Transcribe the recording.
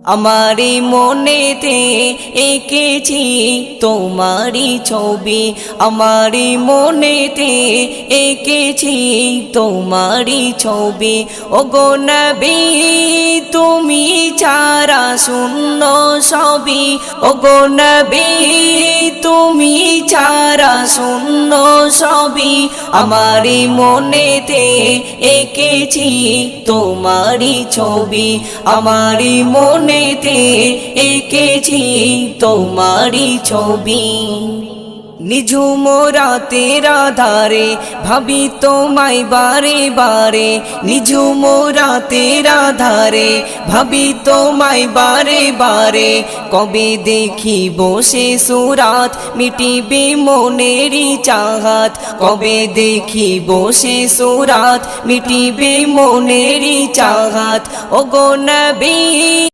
আমারি মনেতে এঁকেছি তোমারি ছবি, আমারি মনেতে এঁকেছি তোমারি ছবি। ওগো নবী তুমি ছাড়া শূন্য সবই, ওগো নবী তুমি ছাড়া শূন্য সবই। আমারি মনেতে এঁকেছি তোমারি ছবি, আমারি মনেতে এঁকেছি তোমারি ছবি। নিঝুম রাতের আধারে ভাবি তোমায় বারে বারে, নিঝুম রাতের আধারে ভাবি তোমায় বারে বারে। কবে দেখি বসে সুরাত মিটিবে মনেরই চাহাত, কবে দেখি বসে সুরাত মিটিবে মনেরই চাহাত। ওগো নবী